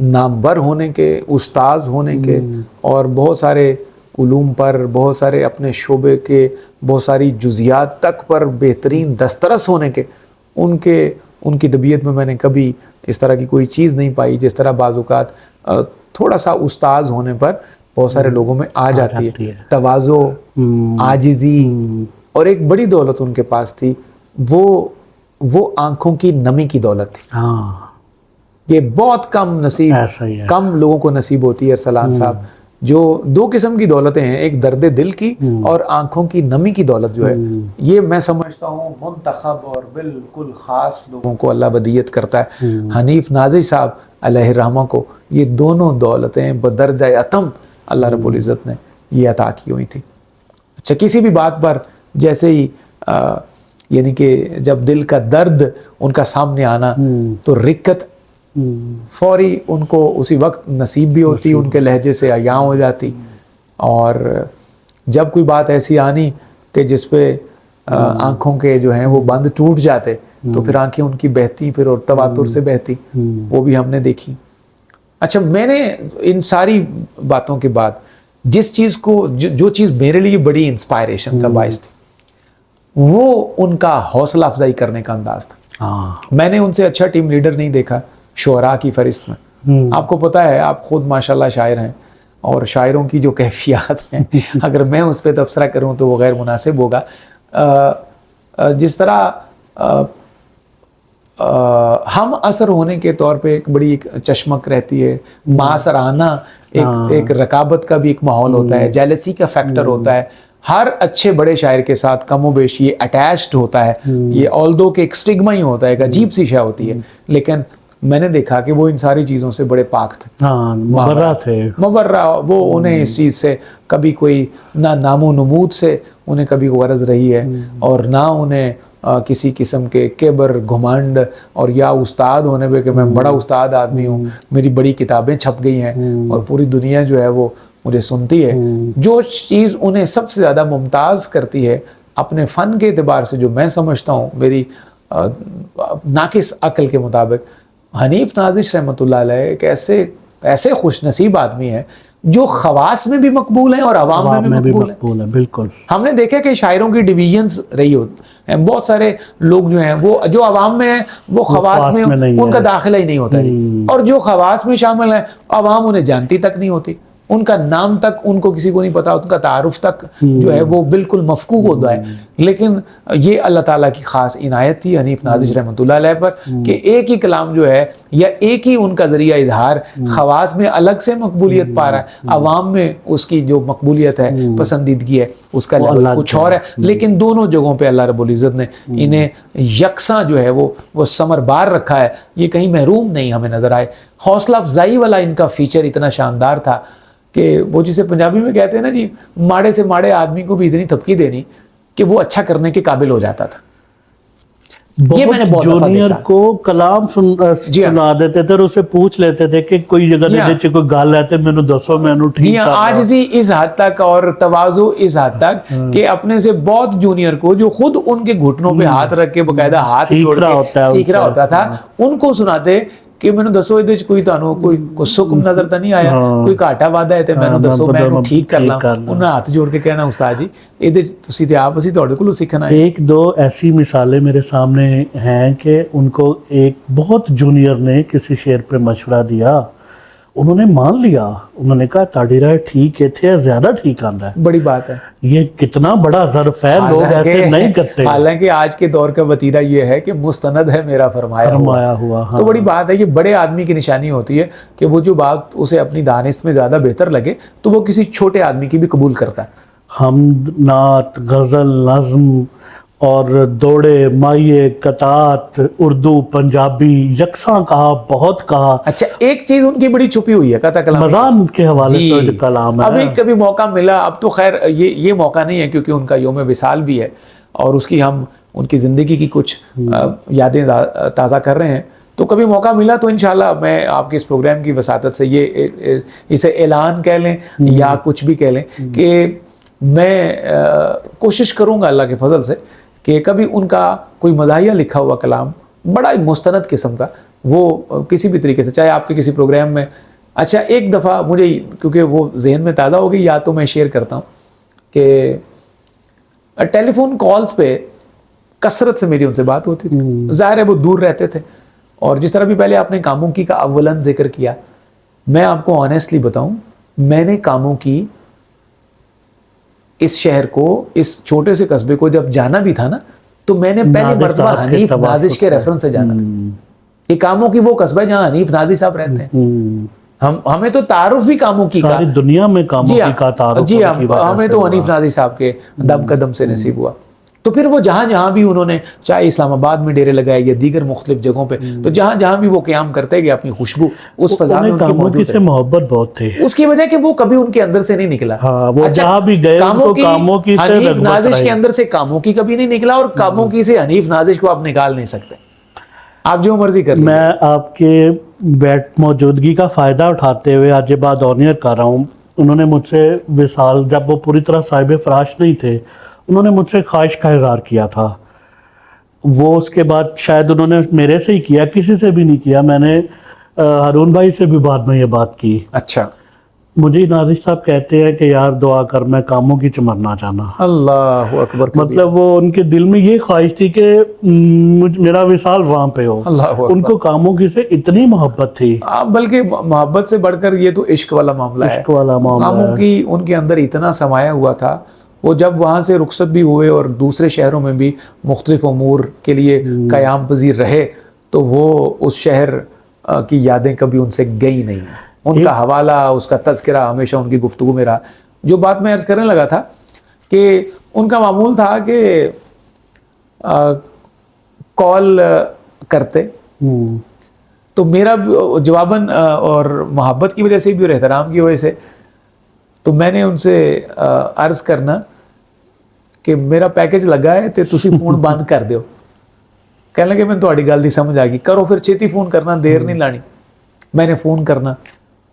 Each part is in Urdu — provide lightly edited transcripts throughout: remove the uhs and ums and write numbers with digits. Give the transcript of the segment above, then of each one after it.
نامور ہونے کے، استاذ ہونے کے، اور بہت سارے علوم پر، بہت سارے اپنے شعبے کے بہت ساری جزیات تک پر بہترین دسترس ہونے کے، ان کی طبیعت میں نے کبھی اس طرح کی کوئی چیز نہیں پائی جس طرح بعض اوقات تھوڑا سا استاذ ہونے پر بہت سارے لوگوں میں آ جاتی ہے۔ تواضع، عاجزی، اور ایک بڑی دولت ان کے پاس تھی، وہ آنکھوں کی نمی کی دولت تھی۔ یہ بہت کم لوگوں کو نصیب ہوتی ہے ارسلان صاحب۔ جو دو قسم کی دولتیں ہیں، ایک درد دل کی اور آنکھوں کی نمی کی دولت جو ہے، یہ میں سمجھتا ہوں منتخب اور بالکل خاص لوگوں کو اللہ بدیت کرتا ہے۔ حنیف ناظر صاحب علیہ الرحمہ کو یہ دونوں دولتیں بدرجہ اتم اللہ رب العزت نے یہ عطا کی ہوئی تھی۔ اچھا، کسی بھی بات پر جیسے ہی یعنی کہ جب دل کا درد ان کا سامنے آنا تو رکت فوری ان کو اسی وقت نصیب بھی ہوتی، ان کے لہجے سے عیاں ہو جاتی، اور جب کوئی بات ایسی آنی کہ جس پہ آنکھوں کے جو ہیں وہ بند ٹوٹ جاتے تو پھر آنکھیں ان کی بہتی پھر اور تواتر سے بہتی، وہ بھی ہم نے دیکھی۔ اچھا، میں نے ان ساری باتوں کے بعد جس چیز کو جو چیز میرے لیے بڑی انسپائریشن کا باعث تھی وہ ان کا حوصلہ افزائی کرنے کا انداز تھا۔ میں نے ان سے اچھا ٹیم لیڈر نہیں دیکھا شعراء کی فہرست میں۔ آپ کو پتہ ہے، آپ خود ماشاءاللہ شاعر ہیں، اور شاعروں کی جو کیفیات ہیں اگر میں اس پہ تبصرہ کروں تو وہ غیر مناسب ہوگا۔ جس طرح ہم اثر ہونے کے طور پہ ایک بڑی چشمک رہتی ہے، معاصرانہ ایک رقابت کا بھی ایک ماحول ہوتا ہے، جیلسی کا فیکٹر ہوتا ہے، ہر اچھے بڑے شاعر کے ساتھ کم و بیش یہ اٹیچڈ ہوتا ہے، یہ آلدو کہ ایک سٹگما ہی ہوتا ہے، ایک عجیب سی شے ہوتی ہے، لیکن میں نے دیکھا کہ وہ ان ساری چیزوں سے بڑے پاک تھے، مبرہ تھے، مبرہ۔ وہ انہیں اس چیز سے کبھی کوئی نہ نام و نمود سے انہیں کبھی غرض رہی ہے، اور نہ انہیں کسی قسم کے کبر، گھمنڈ اور یا استاد ہونے پہ کہ میں بڑا استاد آدمی ہوں، میری بڑی کتابیں چھپ گئی ہیں اور پوری دنیا جو ہے وہ مجھے سنتی ہے۔ جو چیز انہیں سب سے زیادہ ممتاز کرتی ہے اپنے فن کے اعتبار سے، جو میں سمجھتا ہوں میری ناقص عقل کے مطابق، حنیف نازش رحمۃ اللہ علیہ ایک ایسے خوش نصیب آدمی ہیں جو خواص میں بھی مقبول ہیں اور عوام میں بھی مقبول ہیں۔ بالکل، ہم نے دیکھا کہ شاعروں کی ڈویژنز رہی ہوتی ہیں، بہت سارے لوگ جو ہیں وہ جو عوام میں ہیں وہ خواص میں ان کا داخلہ ہی نہیں ہوتا، اور جو خواص میں شامل ہیں عوام انہیں جانتی تک نہیں ہوتی، ان کا نام تک ان کو کسی کو نہیں پتا، ان کا تعارف تک جو ہے وہ بالکل مفقود ہوتا ہے۔ لیکن یہ اللہ تعالیٰ کی خاص عنایت تھی حنیف نازش رحمۃ اللہ علیہ پر کہ ایک ہی کلام جو ہے یا ایک ہی ان کا ذریعہ اظہار خواص میں الگ سے مقبولیت پا رہا ہے، عوام میں اس کی جو مقبولیت ہے، پسندیدگی ہے، اس کا لیول کچھ اور ہے، لیکن دونوں جگہوں پہ اللہ رب العزت نے انہیں یکساں جو ہے وہ ثمر بار رکھا ہے، یہ کہیں محروم نہیں ہمیں نظر آئے۔ حوصلہ افزائی والا ان کا فیچر اتنا شاندار تھا کہ وہ جسے پنجابی میں کہتے ہیں نا جی، ماڑے سے ماڑے آدمی کو بھی اتنی تھپکی دینی کہ وہ اچھا کرنے کے قابل ہو جاتا تھا۔ یہ میں نے بہت جونیئر کو کلام سنا دیتے تھے اور اسے پوچھ لیتے تھے کہ کوئی جگہ کوئی گل ہے تو مینوں دسو، مینوں ٹھیک کر۔ عاجزی اس حد تک اور تواضع اس حد تک کہ اپنے سے بہت جونیئر کو جو خود ان کے گھٹنوں پہ ہاتھ رکھ کے باقاعدہ ہاتھ جوڑ کے سیکھ رہا ہوتا تھا، ان کو سناتے کہ مینوں دسو ادھے وچ کوئی تانوں کوئی سکم نظر تا نہیں آیا، کوئی گھاٹا وعدہ ہے تے مینوں دسو، میں انہوں ٹھیک کر لاں۔ انہوں ہاتھ جوڑ کے کہنا استاد جی ادھے تسی تے آپ اسی تہاڈے کولوں سیکھنا ہے۔ ایک دو ایسی مثالیں میرے سامنے ہیں کہ ان کو ایک بہت جونیئر نے کسی شعر پہ مشورہ دیا، انہوں نے مان لیا، انہوں نے کہا تاڑی رائے ٹھیک ہے تھے، زیادہ ٹھیک آندا ہے۔ بڑی بات ہے، یہ کتنا بڑا ظرف ہے، لوگ ایسے نہیں کرتے۔ حالانکہ آج کے دور کا وتیرہ یہ ہے کہ مستند ہے میرا فرمایا ہوا، تو بڑی بات ہے، یہ بڑے آدمی کی نشانی ہوتی ہے کہ وہ جو بات اسے اپنی دانست میں زیادہ بہتر لگے تو وہ کسی چھوٹے آدمی کی بھی قبول کرتا ہے۔ حمد، نعت، غزل، نظم اور دوڑے، مائے، قطعات، اردو، پنجابی یکساں کہا، بہت کہا۔ اچھا، ایک چیز ان کی بڑی چھپی ہوئی ہے قطع کلام، مزان کے حوالے سے کلام ہے۔ ابھی کبھی موقع ملا، اب تو خیر یہ موقع نہیں ہے کیونکہ ان کا یوم وصال بھی ہے اور اس کی ہم ان کی زندگی کی کچھ یادیں تازہ کر رہے ہیں، تو کبھی موقع ملا تو انشاءاللہ میں آپ کے اس پروگرام کی وساطت سے یہ اسے اعلان کہہ لیں یا کچھ بھی کہہ لیں کہ میں کوشش کروں گا اللہ کے فضل سے کہ کبھی ان کا کوئی مزاحیہ لکھا ہوا کلام بڑا مستند قسم کا وہ کسی بھی طریقے سے, چاہے آپ کے کسی پروگرام میں. اچھا ایک دفعہ مجھے, کیونکہ وہ ذہن میں تازہ ہو گئی, یا تو میں شیئر کرتا ہوں کہ ٹیلی فون کالز پہ کثرت سے میری ان سے بات ہوتی تھی. ظاہر ہے وہ دور رہتے تھے, اور جس طرح بھی پہلے آپ نے کاموں کی کا اولن ذکر کیا, میں آپ کو آنیسٹلی بتاؤں, میں نے کاموں کی اس شہر کو, اس چھوٹے سے قصبے کو جب جانا بھی تھا نا, تو میں نے پہلی مرتبہ حنیف نازش کے ریفرنس سے جانا تھا. یہ کاموں کی وہ قصبہ ہے جہاں حنیف نازش صاحب رہتے ہیں. ہمیں تو تعارف بھی کاموں کی کا, ساری دنیا میں کاموں کی کا تعارف, جی ہمیں تو حنیف نازش صاحب کے دم قدم سے نصیب ہوا. تو پھر وہ جہاں جہاں بھی انہوں نے, چاہے اسلام آباد میں ڈیرے لگائے یا دیگر مختلف جگہوں پہ, تو جہاں جہاں بھی وہ قیام کرتے گئے, اپنی خوشبو اس فضا میں ان کی موجود ہے. محبت بہت تھی, اس کی وجہ کہ وہ کبھی ان کے اندر سے نہیں نکلا. وہ جہاں بھی گئے کاموں کی حنیف نازش کے اندر سے کاموں کی کبھی نہیں نکلا, اور کاموں کی سے حنیف نازش کو آپ نکال نہیں سکتے, آپ جو مرضی کر. میں آپ کے موجودگی کا فائدہ اٹھاتے ہوئے آج یہ بات آنیئر کر رہا ہوں. انہوں نے مجھ سے وصال, جب وہ پوری طرح صاحب فراش نہیں تھے, انہوں نے مجھ سے خواہش کا اظہار کیا تھا. وہ اس کے بعد شاید انہوں نے میرے سے ہی کیا, کسی سے بھی نہیں کیا. میں نے ہارون بھائی سے بھی بعد میں یہ بات کی. اچھا, مجھے نازش صاحب کہتے ہیں کہ یار دعا کر میں کاموں کی چمر نہ جانا. اللہ اکبر. مطلب وہ ان کے دل میں یہ خواہش تھی کہ میرا وصال وہاں پہ ہو. ان کو کاموں کی سے اتنی محبت تھی, بلکہ محبت سے بڑھ کر یہ تو عشق والا معاملہ ہے. عشق والا معاملہ, کاموں کی ان کے اندر اتنا سمایا ہوا تھا. وہ جب وہاں سے رخصت بھی ہوئے اور دوسرے شہروں میں بھی مختلف امور کے لیے قیام پذیر رہے, تو وہ اس شہر کی یادیں کبھی ان سے گئی نہیں. ان کا حوالہ, اس کا تذکرہ ہمیشہ ان کی گفتگو میں رہا. جو بات میں عرض کرنے لگا تھا کہ ان کا معمول تھا کہ کال کرتے, تو میرا جواباً اور محبت کی وجہ سے بھی اور احترام کی وجہ سے, تو میں نے ان سے عرض کرنا کہ میرا پیکج لگا ہے تے تسی فون بند کر دیو. کہنے لگے میں تہاڈی گل دی سمجھ آ گئی, کرو پھر چھیتی فون کرنا, دیر نہیں لانی. میں نے فون کرنا,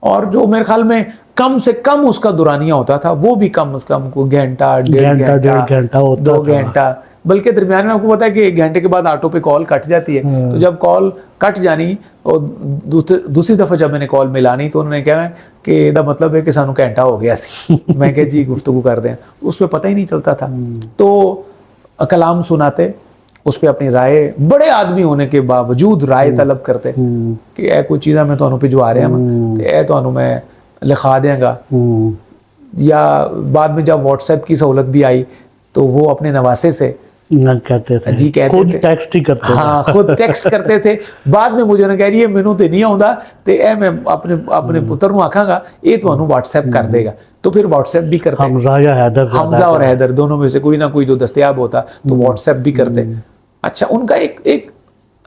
اور جو میرے خیال میں کم سے کم اس کا دورانیہ ہوتا تھا وہ بھی کم از کم کو گھنٹہ, ڈیڑھ گھنٹہ, 2 گھنٹہ, بلکہ درمیان میں آپ کو پتا ہے کہ 1 گھنٹے کے بعد آٹو پہ کال کٹ جاتی ہے. تو جب کال کٹ جانی اور دوسری دفعہ جب میں نے کال ملانی, تو انہوں نے کہا کہ یہ مطلب ہے کہ سانو گھنٹہ ہو گیا سی. میں کہ جی گفتگو کر دیں, اس پہ پتہ ہی نہیں چلتا تھا. تو کلام سناتے, اس پہ اپنی رائے, بڑے آدمی ہونے کے باوجود رائے طلب کرتے کہ اے کوئی چیزاں میں تانوں بھجوا رہا ہوں, اے تانوں میں لکھا دیں گا. یا بعد میں جب واٹس ایپ کی سہولت بھی آئی, تو وہ اپنے نواسے سے کہتے تھے, جی کہتے خود تھے, ٹیکسٹ ہی کرتے, ہاں خود ٹیکسٹ کرتے تھے. بعد میں مجھے نے کہہ رہی ہے مینوں تے نہیں آوندا, تے اے میں اپنے پتر نوں آکھاں گا اے تانوں واٹس ایپ کر دے گا. تو پھر واٹس ایپ بھی کرتے, حمزہ یا حیدر, حمزہ اور حیدر دونوں میں سے کوئی نہ کوئی جو دستیاب ہوتا, تو واٹس ایپ بھی کرتے. اچھا, ان کا ایک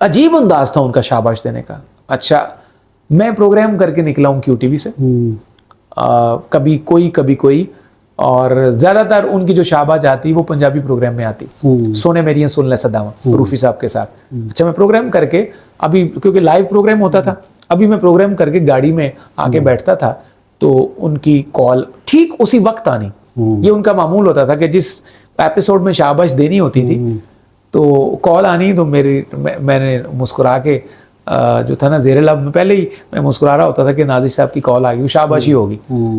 عجیب انداز تھا ان کا شاباش دینے کا. اچھا, میں پروگرام کر کے نکلا ہوں کیو ٹی وی سے, کبھی کوئی, اور زیادہ تر ان کی جو شاباش آتی وہ پنجابی پروگرام میں آتی, سونے میریاں سن لے صداواں, روفی صاحب کے ساتھ. اچھا, میں پروگرام کر کے, ابھی کیونکہ لائیو پروگرام ہوتا تھا, ابھی میں پروگرام کر کے گاڑی میں آ کے بیٹھتا تھا, تو ان کی کال ٹھیک اسی وقت آنی. یہ ان کا معمول ہوتا تھا کہ جس ایپیسوڈ میں شاباش دینی ہوتی تھی, تو کال آنی, تو میں نے مسکرا کے جو تھا نا زیر لب میں پہلے ہی میں مسکرا رہا ہوتا تھا کہ نازش صاحب کی کال آ گئی, وہ شاباش ہی ہوگی.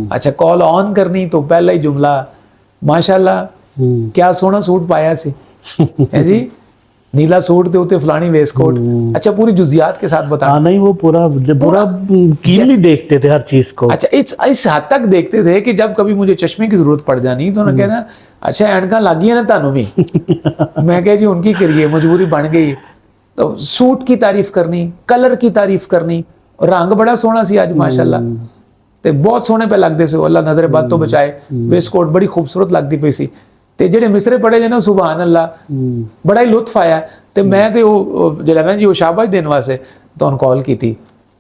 اچھا, کال آن کرنی تو پہلا ہی جملہ, ماشاءاللہ کیا سونا سوٹ پایا سی ہے جی, نیلا سوٹ دے ہوتے فلانی ویس کوٹ. اچھا, پوری جزیات کے ساتھ بتانا. نہیں, وہ پورا کینلی دیکھتے تھے ہر چیز کو. اچھا, اس حد تک دیکھتے تھے کہ جب کبھی مجھے چشمے کی ضرورت پڑ جانی, تو انہوں نے کہنا اچھا اینکاں لگ گئی نا تانوں بھی. میں کہا جی ان کی کریے, مجبوری بن گئی. تو سوٹ کی تعریف کرنی, کلر کی تعریف کرنی, رنگ بڑا سونا سی آج ماشاءاللہ, تے بہت سونے پہ لگتے سے, اللہ نظر بد تو بچائے. ویس کوٹ بڑی خوبصورت لگتی پئی سی, تے جڑے مصرے پڑھے جے نا سبحان اللہ, بڑا ہی لطف آیا. تے میں تے وہ جڑا نا جی وہ شاباش دین واسطے تو ان کال کی تھی,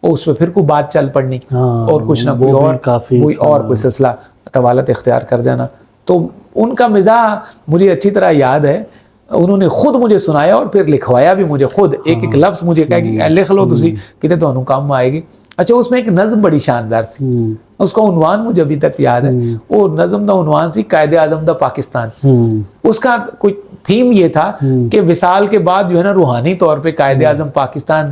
اس پہ پھر کوئی بات چل پڑنی, اور کچھ نہ کوئی اور سلسلہ طوالت اختیار کر جانا. تو ان کا مزاح مجھے اچھی طرح یاد ہے. انہوں نے خود مجھے سنایا اور پھر لکھوایا بھی مجھے خود, ایک لفظ مجھے کہا کہ لکھ لو تسی کتے تانوں کام آئے گی. اچھا, اس میں ایک نظم بڑی شاندار تھی, اس کا عنوان مجھے ابھی تک یاد ہے. وہ نظم دا عنوان سی قائد اعظم دا پاکستان. اس کا کوئی تھیم یہ تھا کہ وصال کے بعد جو ہے نا روحانی طور پہ قائد اعظم پاکستان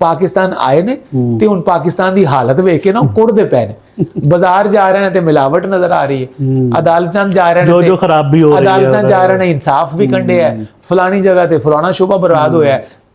ਪਾਕਿਸਤਾਨ ਆਏ ਨੇ ਤੇ ਹੁਣ ਪਾਕਿਸਤਾਨ ਦੀ ਹਾਲਤ ਵੇਖ ਕੇ ਨਾ ਕੁੜਦੇ ਪਏ ਨੇ। ਬਾਜ਼ਾਰ ਜਾ ਰਹੇ ਨੇ ਤੇ ਮਿਲਾਵਟ ਨਜ਼ਰ ਆ ਰਹੀ ਹੈ, ਅਦਾਲਤਾਂ ਜਾ ਰਹੇ ਨੇ ਜੋ ਖਰਾਬੀ ਹੋ ਰਹੀ ਹੈ, ਅਦਾਲਤਾਂ ਜਾ ਰਹੇ ਨੇ ਇਨਸਾਫ ਵੀ ਕੰਡੇ ਹੈ, ਫਲਾਣੀ ਜਗ੍ਹਾ ਤੇ ਫਲਾਣਾ ਸ਼ੋਭਾ ਬਰਬਾਦ ਹੋਇਆ ਹੈ,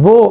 وہ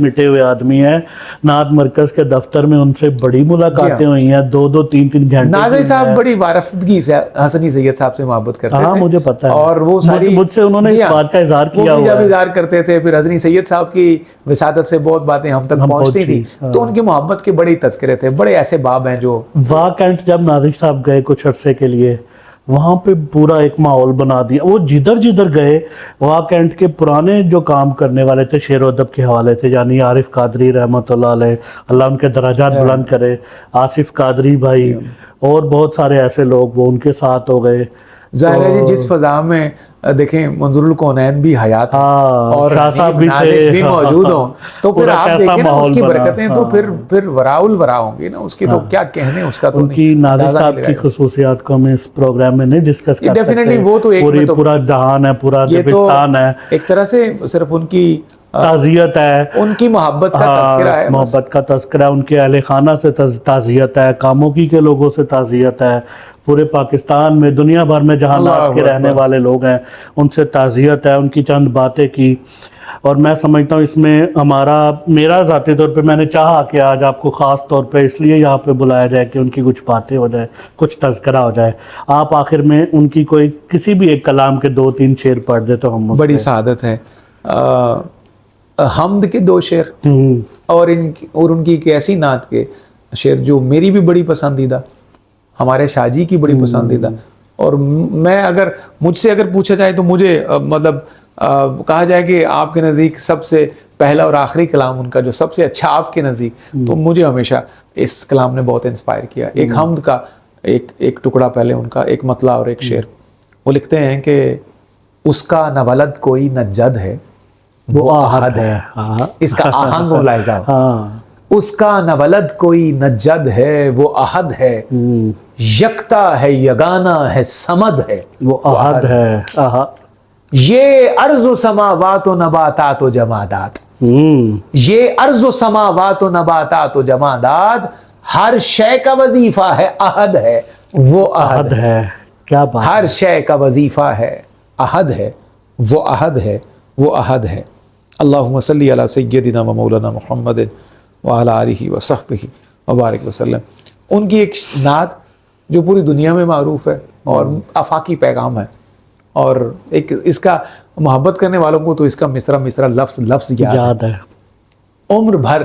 مٹے ہوئے آدمی ہیں. نعت مرکز کے دفتر میں ان سے بڑی ملاقاتیں ہوئی ہیں، 2-2 3-3 گھنٹے ناظر کی صاحب ہیں. بڑی وارفتگی سے حسنی سید صاحب سے محبت کرتے ہاں تھے. مجھے پتا ہے، اور وہ ساری مجھ سے انہوں نے جی اس ہاں، بات کا اظہار وہ کیا بھی ہوا جب ہے. اظہار کرتے تھے، پھر حسنی سید صاحب کی وسادت سے بہت باتیں ہم تک پہنچتی تھی. تو ان کی محبت کے بڑے تذکرے تھے. بڑے ایسے باب ہیں جو واہ کینٹ جب ناظر صاحب گئے کچھ عرصے کے لیے، وہاں پہ پورا ایک ماحول بنا دیا. وہ جدھر گئے، واہ کینٹ کے پرانے جو کام کرنے والے تھے شعر و ادب کے حوالے سے، یعنی عارف قادری رحمۃ اللہ علیہ، اللہ ان کے درجات بلند کرے، آصف قادری بھائی اور بہت سارے ایسے لوگ، وہ ان کے ساتھ ہو گئے. ظاہر ہے جی، جس فضا میں دیکھیں منظور الکونین بھی حیات ہوں ہاں، اور شاہ صاحب بھی نازش تھے، بھی موجود ہوں، تو پھر پورا آپ کیسا دیکھیں نا اس ماحول کی بنا. برکتیں تو پھر وراء الورا ہوں گی نا اس کی. تو کیا کہنے اس کا تو ان کی نہیں ناظر اندازہ نہیں صاحب کی لگایا. خصوصیات کو ہم اس پروگرام میں نہیں ڈسکس کر ڈیفینیٹلی سکتے. وہ تو ایک میں تو پورا جہان ہے، پورا یہ تو دبستان ہے، ایک طرح سے صرف ان کی تعزیت ہے، ان کی محبت کا تذکرہ ہے بس. محبت کا تذکرہ، ان کے اہل خانہ سے تعزیت ہے، کاموکی کے لوگوں سے تعزیت ہے، پورے پاکستان میں دنیا بھر میں جہاں اللہ نعت کے رہنے اکبر. والے لوگ ہیں ان سے تعزیت ہے. ان کی چند باتیں کی، اور میں سمجھتا ہوں اس میں میرا ذاتی طور پہ میں نے چاہا کہ آج آپ کو خاص طور پہ اس لیے یہاں پہ بلایا جائے کہ ان کی کچھ باتیں ہو جائے، کچھ تذکرہ ہو جائے. آپ آخر میں ان کی کوئی کسی بھی ایک کلام کے 2-3 شعر پڑھ دے تو ہم اس بڑی پہ- سعادت ہے. حمد کے 2 شعر اور ان کی ایک ایسی نعت کے شعر جو میری بھی بڑی پسندیدہ، ہمارے شاہ جی کی بڑی پسندیدہ. اور میں مجھ سے اگر پوچھا جائے تو مجھے مطلب کہا جائے کہ آپ کے نزدیک سب سے پہلا اور آخری کلام ان کا جو سب سے اچھا آپ کے نزدیک، تو مجھے ہمیشہ اس کلام نے بہت انسپائر کیا. ایک حمد کا ایک ٹکڑا پہلے ان کا، ایک مطلع اور ایک شعر. وہ لکھتے ہیں کہ اس کا نہ ولد کوئی نہ جد ہے، وہ احد ہے. اس کا آہنگ ملاحظہ ہو. اس کا نہ ولد کوئی نہ جد ہے، وہ احد ہے. یکتا ہے، یگانہ ہے، صمد ہے، وہ احد ہے. یہ ارض و سماوات و نباتات و جمادات، یہ ارض و سماوات و نباتات و جمادات، ہر شے کا وظیفہ ہے احد ہے، وہ احد ہے. کیا بات، ہر شے کا وظیفہ ہے احد ہے، وہ احد ہے، وہ احد ہے. اللہم صلی علی سیدنا و مولانا محمد وعلی آلہ وصحبہ وبارک وسلم. ان کی ایک نعت جو پوری دنیا میں معروف ہے اور آفاقی پیغام ہے، اور ایک اس کا محبت کرنے والوں کو تو اس کا مصرع لفظ یاد ہے. عمر بھر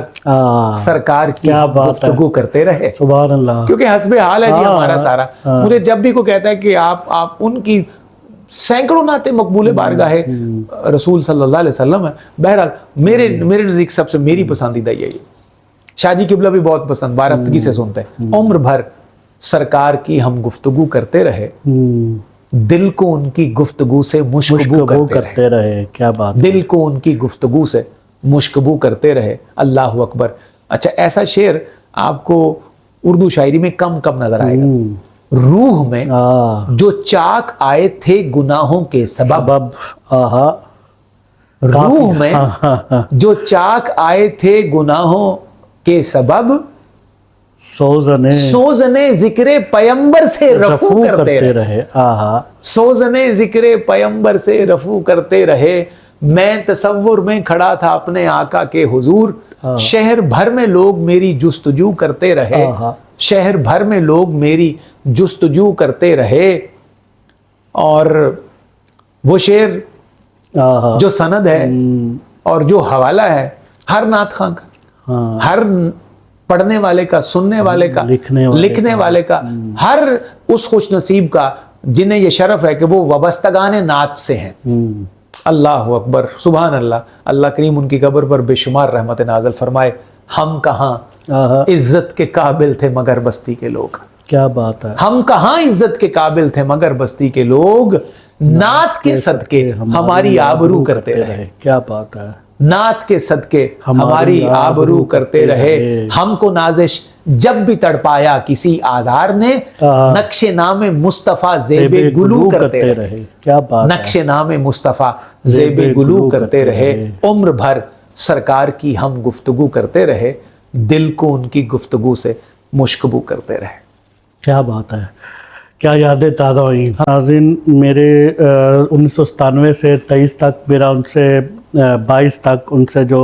سرکار کی گفتگو کرتے رہے. سبحان اللہ. کیونکہ حسب حال ہے جی ہمارا سارا. مجھے جب بھی کوئی کہتا ہے کہ آپ ان کی سینکڑوں نعتیں مقبول بارگاہ رسول صلی اللہ علیہ وسلم ہے، بہرحال میرے نزدیک سب سے میری پسندیدہ یہی ہے. شاہ جی قبلہ بھی بہت پسند، بارفتگی سے سنتے ہیں. عمر بھر سرکار کی ہم گفتگو کرتے رہے، دل کو ان کی گفتگو سے مشکبو کرتے رہے. کیا بات، دل کو ان کی گفتگو سے مشکبو کرتے رہے. اللہ اکبر. اچھا، ایسا شعر آپ کو اردو شاعری میں کم نظر آئے گا. روح میں جو چاک آئے تھے گناہوں کے سبب، روح میں جو چاک آئے تھے گناہوں کے سبب، سوزنے ذکر پیمبر سے رفو کرتے رہے. سوزنے ذکر پیمبر سے رفو کرتے رہے. میں تصور میں کھڑا تھا اپنے آقا کے حضور، شہر بھر میں لوگ میری جستجو کرتے رہے. شہر بھر میں لوگ میری جستجو کرتے رہے. اور وہ شعر جو سند ہے اور جو حوالہ ہے ہر نعت خواں کا، ہر پڑھنے والے کا، سننے والے کا، لکھنے والے کا، ہر اس خوش نصیب کا جنہیں یہ شرف ہے کہ وہ وابستگان نعت سے ہیں. اللہ اکبر، سبحان اللہ. اللہ کریم ان کی قبر پر بے شمار رحمت نازل فرمائے. ہم کہاں عزت کے قابل تھے مگر بستی کے لوگ. کیا بات ہے. ہم کہاں عزت کے قابل تھے مگر بستی کے لوگ، نعت کے صدقے ہماری آبرو کرتے رہے. کیا بات ہے. نعت کے صدقے ہماری آبرو کرتے رہے. ہم کو نازش جب بھی تڑپایا کسی آزار نے، نقش نام مصطفیٰ زیب گلو کرتے رہے. کیا بات. نقش نام مصطفیٰ زیب گلو کرتے رہے. عمر بھر سرکار کی ہم گفتگو کرتے رہے، دل کو ان کی گفتگو سے مشکبو کرتے رہے. کیا بات ہے. کیا یادیں تازہ ہوئیں. ناظرین میرے 1997 سے 23 تک میرا ان سے 22 تک ان سے جو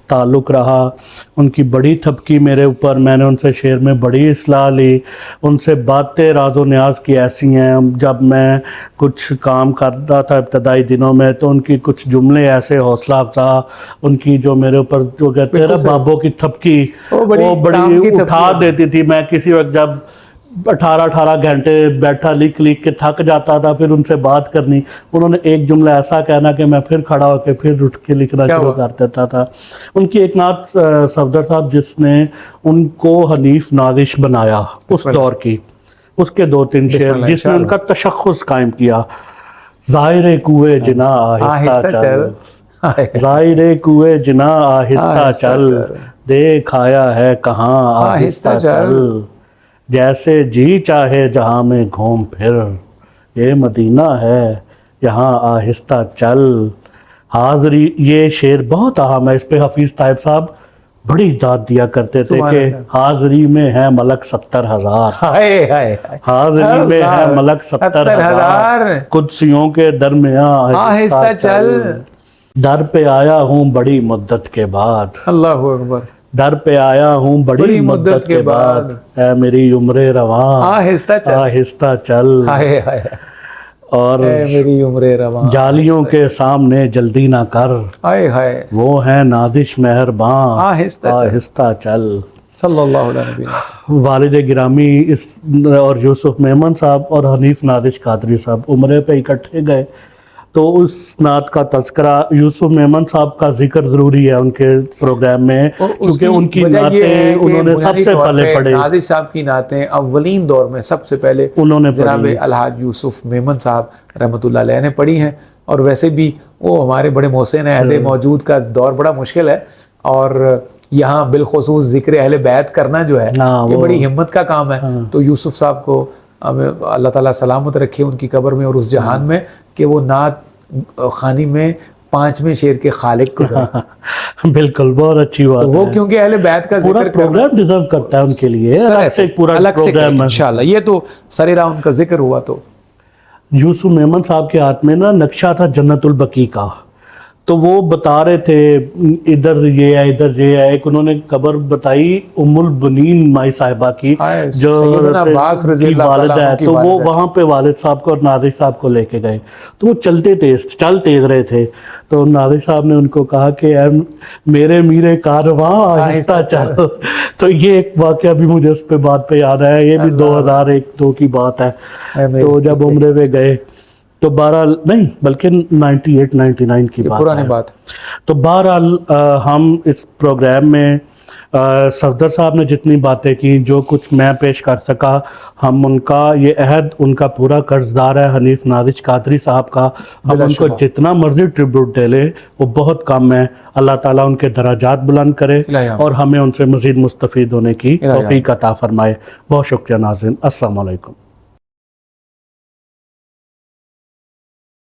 تعلق رہا, ان کی بڑی تھپکی میرے اوپر, میں نے ان سے شعر میں بڑی اصلاح لی. ان سے باتیں راز و نیاز کی ایسی ہیں, جب میں کچھ کام کر رہا تھا ابتدائی دنوں میں تو ان کی کچھ جملے ایسے حوصلہ افزا, ان کی جو میرے اوپر جو کہتے ہیں نا بابوں کی تھپکی, وہ بڑی اٹھا دیتی تھی. میں کسی وقت جب 18 گھنٹے بیٹھا لکھ کے تھک جاتا تھا, پھر ان سے بات کرنی, انہوں نے ایک جملہ ایسا کہنا کہ میں پھر کھڑا ہو کے پھر اٹھ کے لکھنا شروع کر دیتا تھا. ان کی ایک نعت صفدر صاحب جس نے ان کو حنیف نازش بنایا اس دور کی, اس کے 2-3 شعر جس نے ان کا تشخص قائم کیا. ظاہر کوئے جنا آہستہ چل, ظاہر کوئے جنا آہستہ چل, دیکھ آیا ہے کہاں آہستہ چل, جیسے جی چاہے جہاں میں گھوم پھر, یہ مدینہ ہے یہاں آہستہ چل. حاضری, یہ شعر بہت اہم ہے, اس پہ حفیظ طیب صاحب بڑی داد دیا کرتے تھے کہ حاضری میں ہے ملک 70,000, حاضری میں ہے ملک 70,000, قدسیوں کے درمیان آہستہ چل. در پہ آیا ہوں بڑی مدت کے بعد, اللہ اکبر, در پہ آیا ہوں بڑی مدت کے بعد, اے میری عمر رواں آہستہ چل, آہستہ چل. اور میری عمر رواں, جالیوں کے سامنے جلدی نہ کر, وہ ہیں نازش مہرباں آہستہ چل. صلی اللہ علیہ وسلم. والد گرامی اس اور یوسف میمن صاحب اور حنیف نازش قادری صاحب عمرے پہ اکٹھے گئے, تو اس نعت کا تذکرہ یوسف میمن صاحب کا ذکر ضروری ہے ان کے پروگرام میں, کیونکہ ان کی نعتیں انہوں نے سب سے پہلے پڑھی. نازش صاحب کی نعتیں اولین دور میں سب سے پہلے انہوں نے جناب الحاج یوسف میمن صاحب رحمۃ اللہ علیہ نے پڑھی ہیں. اور ویسے بھی وہ ہمارے بڑے محسن ہیں, عہد موجود کا دور بڑا مشکل ہے, اور یہاں بالخصوص ذکر اہل بیت کرنا جو ہے یہ بڑی ہمت کا کام ہے. تو یوسف صاحب کو اللہ تعالیٰ سلامت رکھے ان کی قبر میں اور اس جہان میں, کہ وہ نعت خانی میں 5ویں شعر کے خالق کو بالکل بہت اچھی بات. وہ کیونکہ اہل بیت کا ذکر پروگرام ڈیزرو کرتا ہے ان کے لیے الگ سے پورا پروگرام انشاءاللہ. یہ تو سر راہ ان کا ذکر ہوا. تو یوسف میمن صاحب کے ہاتھ میں نا نقشہ تھا جنت البقیع کا, تو وہ بتا رہے تھے ادھر یہ ہے ادھر یہ ہے. ایک انہوں نے قبر بتائی ام البنین مائی صاحبہ کی جو والدہ ہے, تو وہ وہاں پہ والد صاحب کو اور نازش صاحب کو لے کے گئے, تو وہ چل تیز رہے تھے. تو نازش صاحب نے ان کو کہا کہ اے میرے میرے کارواں آہستہ چل. تو یہ ایک واقعہ بھی مجھے اس پہ بات پہ یاد آیا, یہ بھی 2001-2 کی بات ہے. تو جب عمرے پہ گئے تو بہرحال نہیں بلکہ 98-99 کی پرانی بات. تو بہرحال ہم اس پروگرام میں صفدر صاحب نے جتنی باتیں کی, جو کچھ میں پیش کر سکا, ہم ان کا یہ عہد ان کا پورا قرض دار ہے حنیف نازش قادری صاحب کا. ہم ان کو جتنا مرضی ٹریبیوٹ دے لیں وہ بہت کم ہے. اللہ تعالیٰ ان کے درجات بلند کرے اور ہمیں ان سے مزید مستفید ہونے کی توفیق عطا فرمائے. بہت شکریہ ناظرین, السلام علیکم.